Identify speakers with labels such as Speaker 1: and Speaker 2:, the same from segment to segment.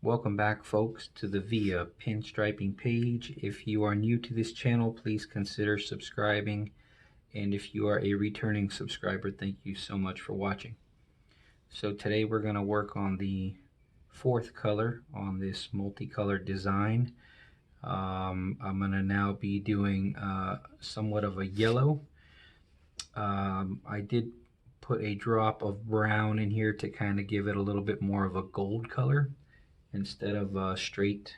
Speaker 1: Welcome back, folks, to the VIA Pinstriping page. If you are new to this channel, please consider subscribing. And if you are a returning subscriber, thank you so much for watching. So today we're going to work on the fourth color on this multicolored design. I'm going to now be doing somewhat of a yellow. I did put a drop of brown in here to kind of give it a little bit more of a gold color instead of straight,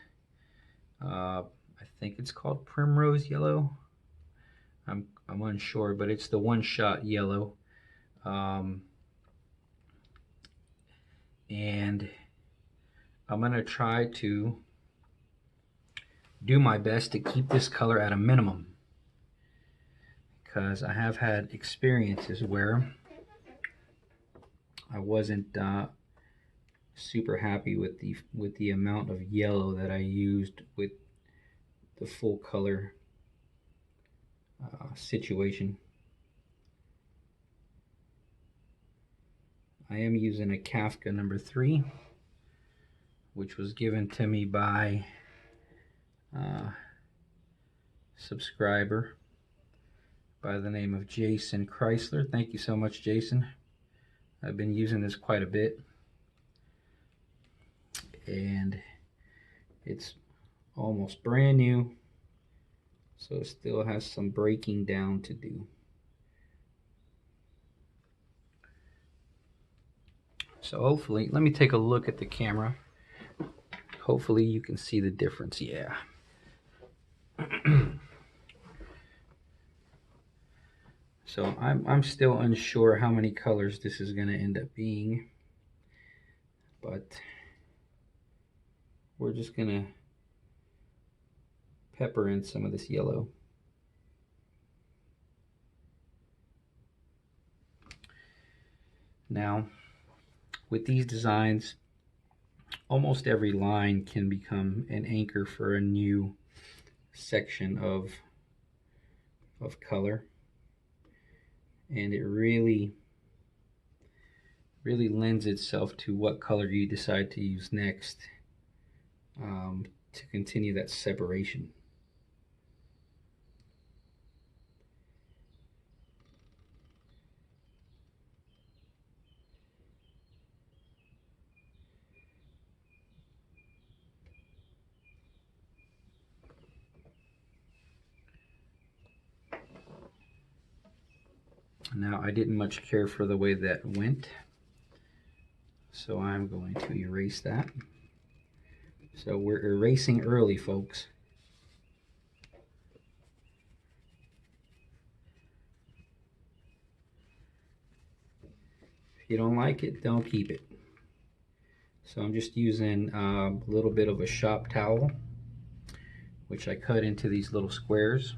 Speaker 1: I think it's called primrose yellow. I'm unsure, but it's the one-shot yellow. And I'm going to try to do my best to keep this color at a minimum, because I have had experiences where I wasn't super happy with the amount of yellow that I used with the full color situation. I am using a Kafka number 3, which was given to me by a subscriber by the name of Jason Chrysler. Thank you so much, Jason. I've been using this quite a bit, and it's almost brand new, so it still has some breaking down to do. So hopefully, let me take a look at the camera. Hopefully you can see the difference. Yeah. So I'm still unsure how many colors this is going to end up being, but we're just going to pepper in some of this yellow. Now, with these designs, almost every line can become an anchor for a new section of color, and it really lends itself to what color you decide to use next, to continue that separation. Now, I didn't much care for the way that went, so I'm going to erase that. So we're erasing early, folks. If you don't like it, don't keep it. So I'm just using a little bit of a shop towel, which I cut into these little squares,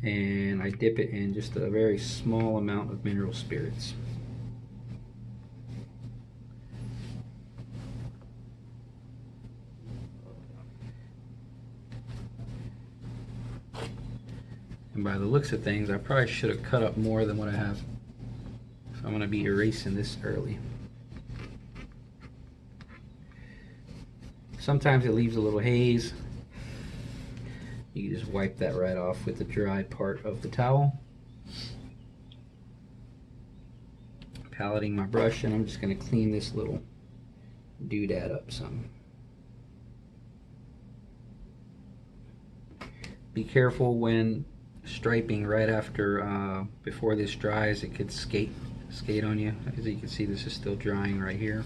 Speaker 1: and I dip it in just a very small amount of mineral spirits. And by the looks of things, I probably should have cut up more than what I have if I'm going to be erasing this early. Sometimes it leaves a little haze. You can just wipe that right off with the dry part of the towel. Paleting my brush, and I'm just going to clean this little doodad up some. Be careful when striping right after, before this dries. It could skate on you. As you can see, this is still drying right here.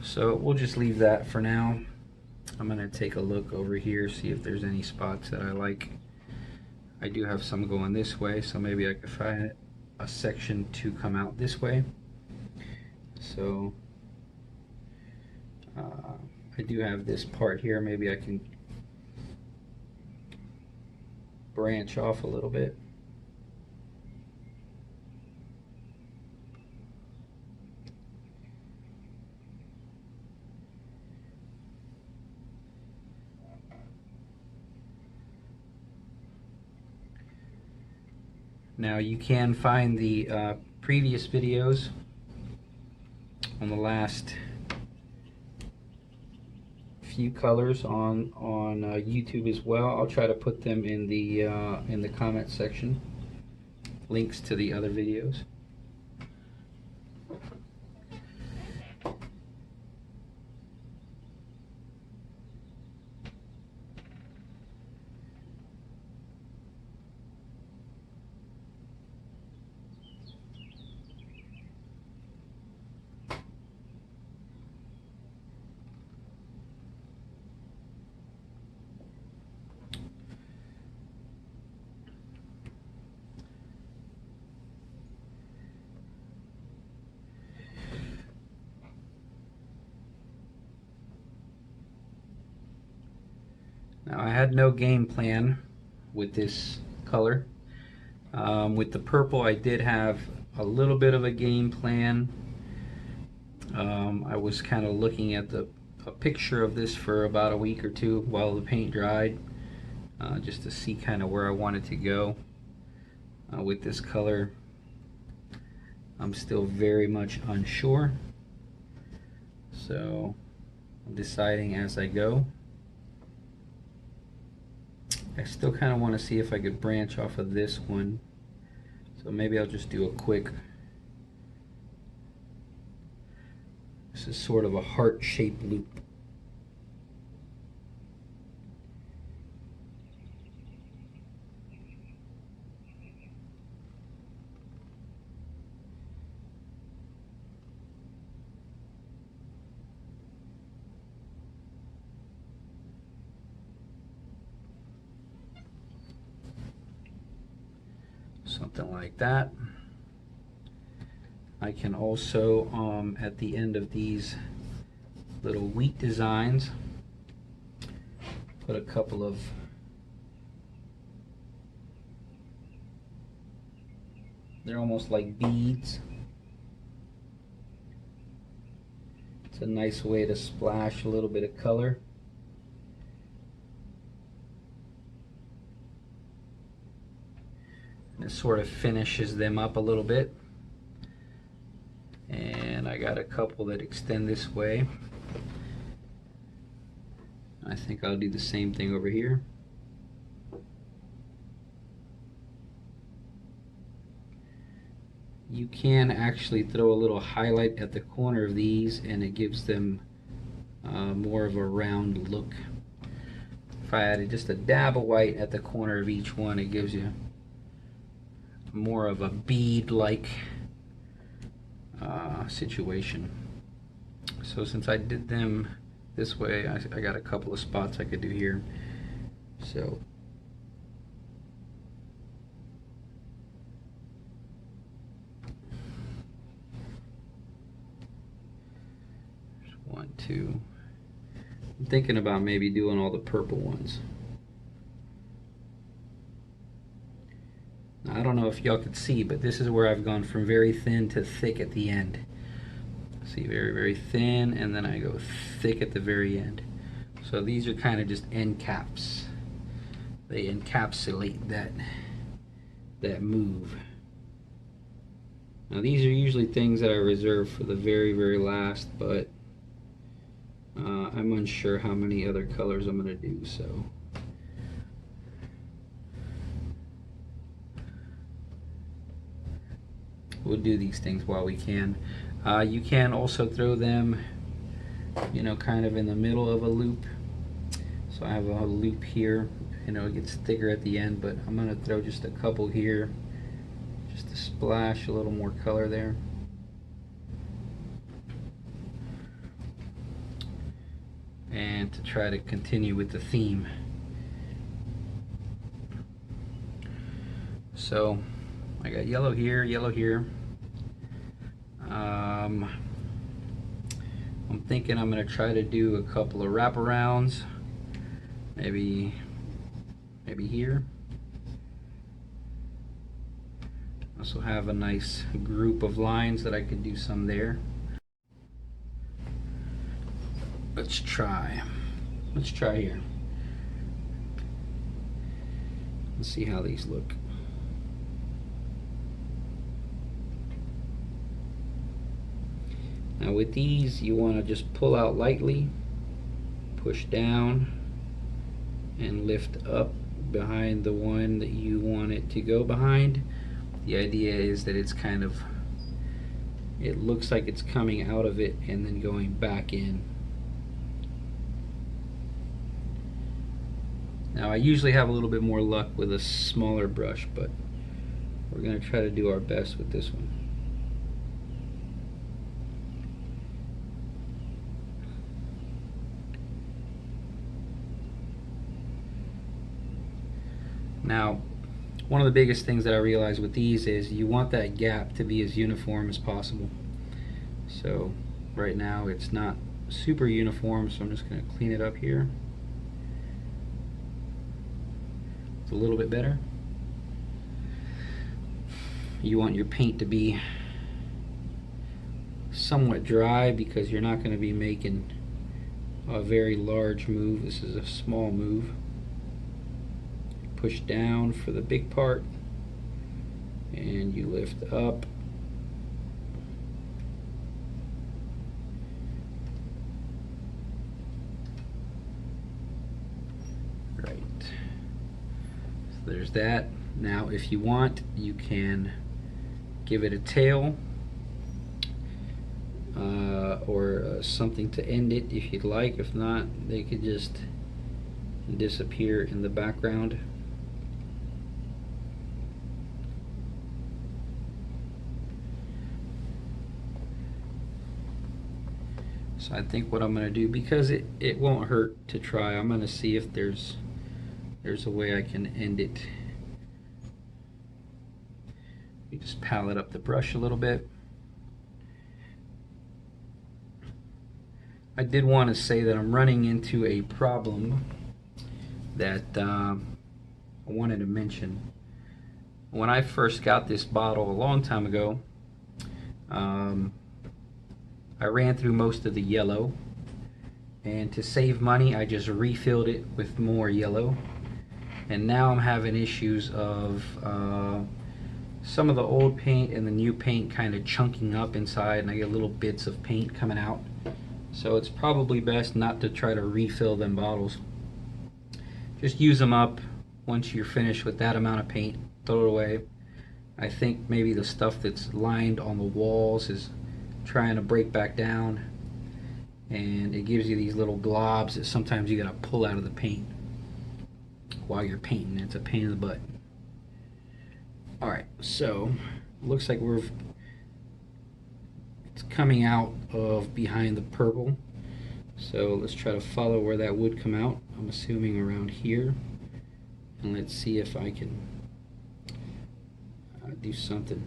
Speaker 1: So we'll just leave that for now. I'm going to take a look over here, see if there's any spots that I like. I do have some going this way, so maybe I could find a section to come out this way. So I do have this part here. Maybe I can branch off a little bit. Now you can find the previous videos on the last few colors on YouTube as well. I'll try to put them in the comment section, links to the other videos. Now I had no game plan with this color. With the purple I did have a little bit of a game plan. I was kind of looking at a picture of this for about a week or two while the paint dried, just to see kind of where I wanted to go with this color. I'm still very much unsure, so I'm deciding as I go. I still kind of want to see if I could branch off of this one, so maybe I'll just do a quick, this is sort of a heart-shaped loop. Something like that. I can also, at the end of these little wheat designs, put a couple of they're almost like beads. It's a nice way to splash a little bit of color. It sort of finishes them up a little bit. And I got a couple that extend this way. I think I'll do the same thing over here. You can actually throw a little highlight at the corner of these and it gives them more of a round look. If I added just a dab of white at the corner of each one, it gives you more of a bead-like situation. So since I did them this way, I got a couple of spots I could do here. So there's 1, 2. I'm thinking about maybe doing all the purple ones. I don't know if y'all could see, but this is where I've gone from very thin to thick at the end. See, very, very thin, and then I go thick at the very end. So these are kind of just end caps. They encapsulate that move. Now these are usually things that I reserve for the very, very last, but I'm unsure how many other colors I'm going to do, so. We'll do these things while we can. You can also throw them, you know, kind of in the middle of a loop. So I have a loop here, you know, it gets thicker at the end, but I'm going to throw just a couple here just to splash a little more color there. And to try to continue with the theme. So I got yellow here, yellow here. I'm thinking I'm going to try to do a couple of wraparounds, maybe here. Also have a nice group of lines that I could do some there. Let's try here. Let's see how these look. Now with these, you want to just pull out lightly, push down, and lift up behind the one that you want it to go behind. The idea is that it's kind of, it looks like it's coming out of it and then going back in. Now I usually have a little bit more luck with a smaller brush, but we're going to try to do our best with this one. Now, one of the biggest things that I realize with these is you want that gap to be as uniform as possible. So right now it's not super uniform, so I'm just going to clean it up here. It's a little bit better. You want your paint to be somewhat dry because you're not going to be making a very large move. This is a small move. Push down for the big part and you lift up. Right. So there's that. Now if you want, you can give it a tail or something to end it if you'd like. If not, they could just disappear in the background. So I think what I'm going to do, because it won't hurt to try, I'm going to see if there's a way I can end it. You just palette up the brush a little bit. I did want to say that I'm running into a problem that I wanted to mention. When I first got this bottle a long time ago, I ran through most of the yellow, and to save money I just refilled it with more yellow, and now I'm having issues of some of the old paint and the new paint kind of chunking up inside, and I get little bits of paint coming out. So it's probably best not to try to refill them bottles. Just use them up. Once you're finished with that amount of paint, throw it away. I think maybe the stuff that's lined on the walls is trying to break back down, and it gives you these little globs that sometimes you gotta pull out of the paint while you're painting. It's a pain in the butt. Alright, so looks like it's coming out of behind the purple, so let's try to follow where that would come out. I'm assuming around here, and let's see if I can do something.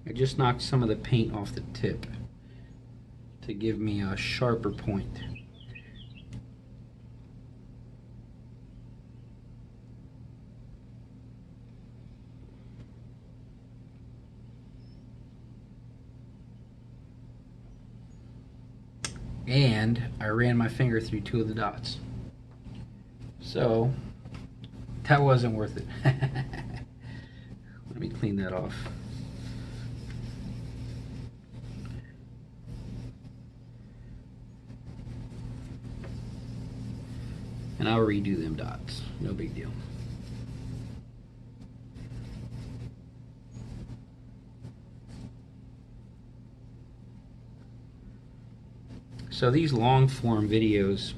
Speaker 1: I just knocked some of the paint off the tip to give me a sharper point. And I ran my finger through two of the dots. So that wasn't worth it. Let me clean that off. And I'll redo them dots. No big deal. So these long form videos,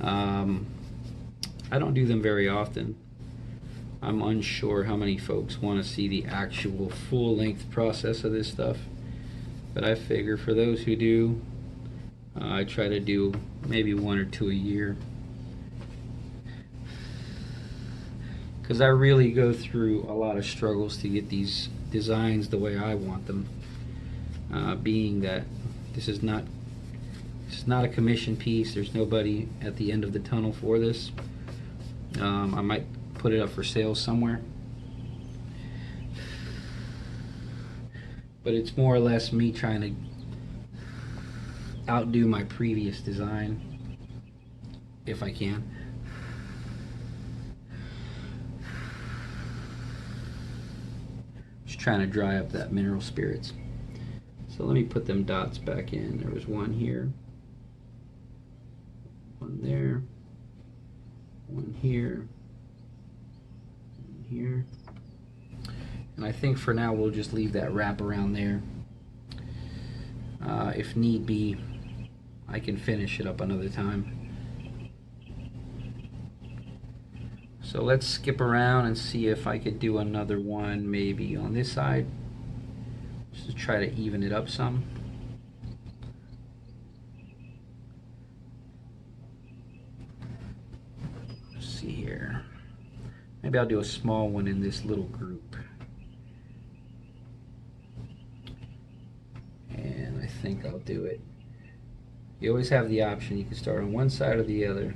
Speaker 1: I don't do them very often. I'm unsure how many folks want to see the actual full length process of this stuff, but I figure for those who do, I try to do maybe 1 or 2 a year, because I really go through a lot of struggles to get these designs the way I want them, being that this is not a commission piece. There's nobody at the end of the tunnel for this. I might put it up for sale somewhere, but it's more or less me trying to outdo my previous design if I can. trying to dry up that mineral spirits. So let me put them dots back in. There was one here, one there, one here, one here. And I think for now we'll just leave that wrap around there. If need be, I can finish it up another time. So let's skip around and see if I could do another one maybe on this side, just to try to even it up some. Let's see here. Maybe I'll do a small one in this little group. And I think I'll do it. You always have the option. You can start on one side or the other.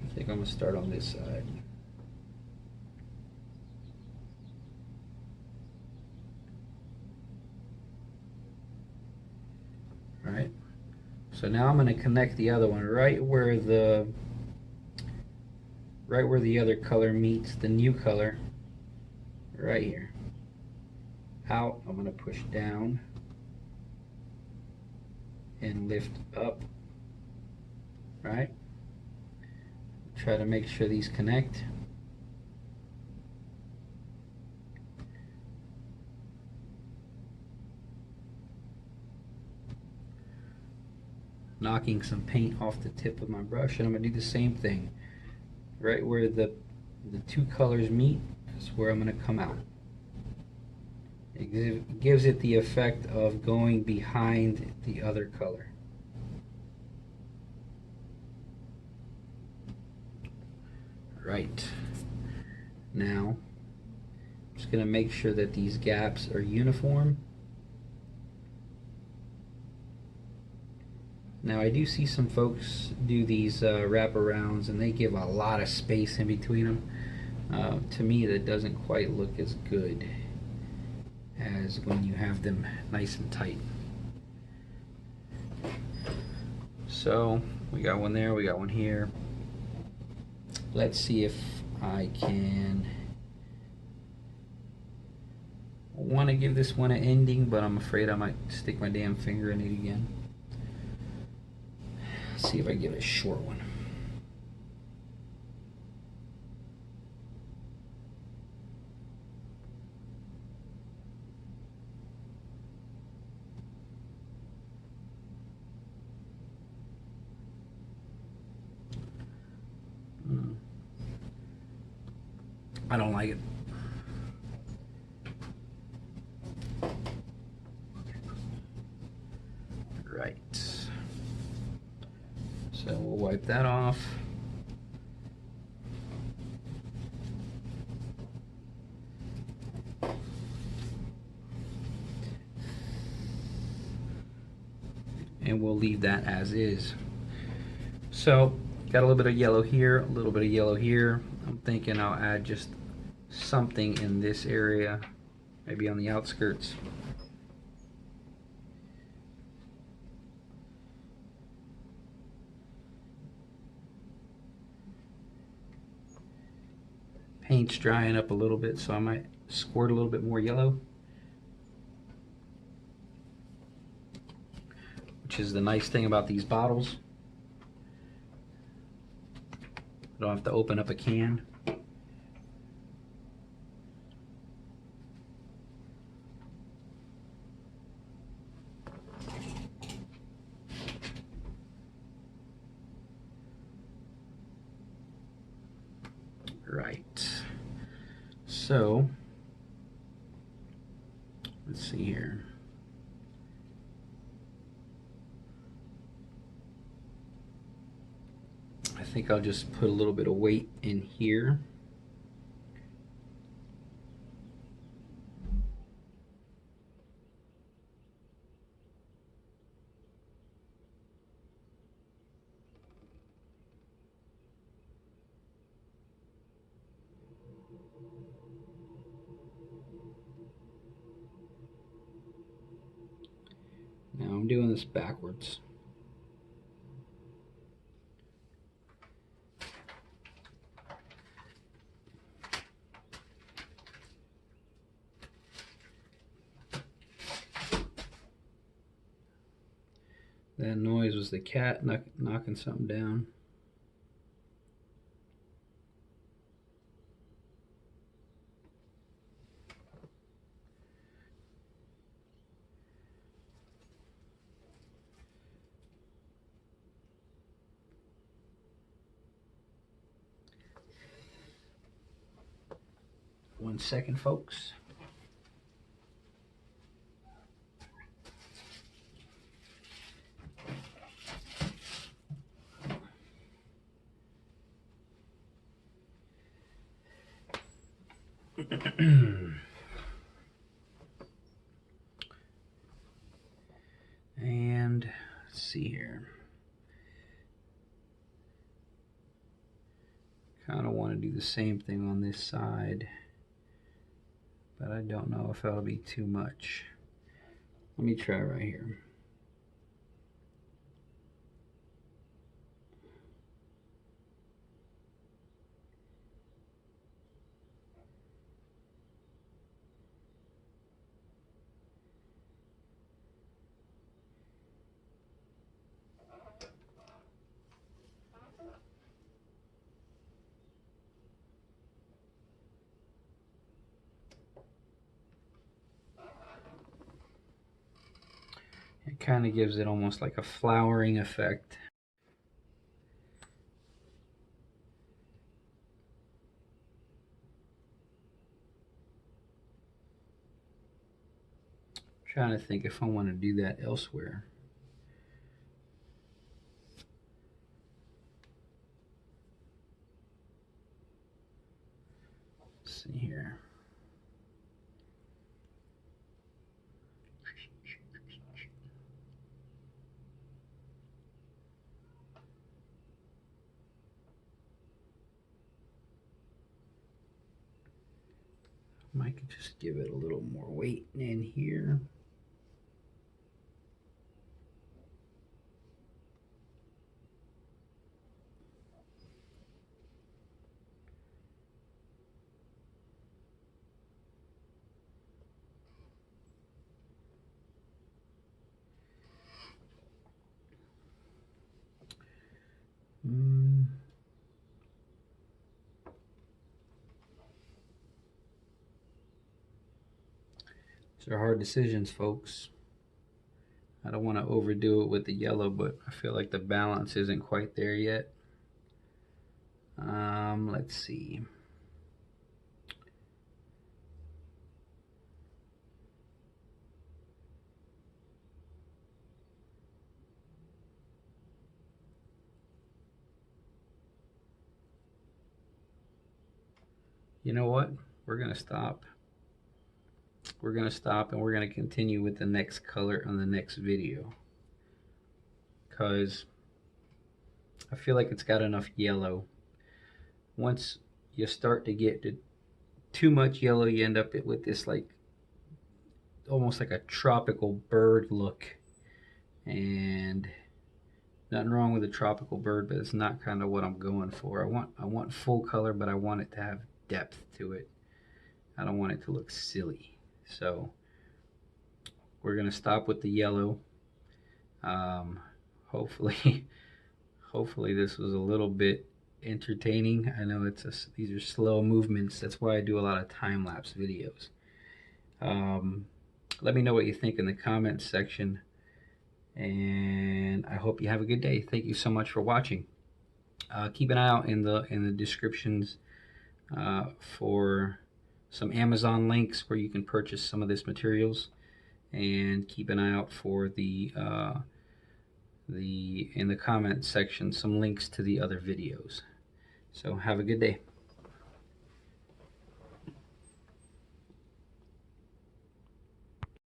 Speaker 1: I think I'm going to start on this side. Alright. So now I'm going to connect the other one right where the other color meets the new color. Right here. Out, I'm going to push down and lift up. Right? Try to make sure these connect. Knocking some paint off the tip of my brush, and I'm going to do the same thing. Right where the two colors meet is where I'm going to come out. It gives it the effect of going behind the other color. Right. Now, I'm just going to make sure that these gaps are uniform. Now, I do see some folks do these wraparounds, and they give a lot of space in between them. To me, that doesn't quite look as good as when you have them nice and tight. So, we got one there, we got one here. Let's see if I can. I want to give this one an ending, but I'm afraid I might stick my damn finger in it again. Let's see if I can give it a short one. I don't like it. Right. So we'll wipe that off. And we'll leave that as is. So, got a little bit of yellow here, a little bit of yellow here. I'm thinking I'll add just something in this area, maybe on the outskirts. Paint's drying up a little bit, so I might squirt a little bit more yellow, which is the nice thing about these bottles. I don't have to open up a can. Right. So, let's see here. I think I'll just put a little bit of weight in here. Now I'm doing this backwards. That noise was the cat knocking something down. One second, folks. And let's see here. Kind of want to do the same thing on this side, but I don't know if that'll be too much. Let me try right here. It kind of gives it almost like a flowering effect. I'm trying to think if I want to do that elsewhere. Let's see here. Might could just give it a little more weight in here. These are hard decisions, folks. I don't want to overdo it with the yellow, but I feel like the balance isn't quite there yet. Let's see. You know what? We're going to stop. We're going to stop and we're going to continue with the next color on the next video, because I feel like it's got enough yellow. Once you start to get to too much yellow, you end up with this like almost like a tropical bird look, and nothing wrong with a tropical bird, but it's not kind of what I'm going for. I want full color, but I want it to have depth to it. I don't want it to look silly. So we're gonna stop with the yellow. Hopefully this was a little bit entertaining. I know these are slow movements. That's why I do a lot of time-lapse videos. Let me know what you think in the comments section, and I hope you have a good day. Thank you so much for watching. Keep an eye out in the descriptions for some Amazon links where you can purchase some of this materials, and keep an eye out for in the comment section some links to the other videos. So have a good day.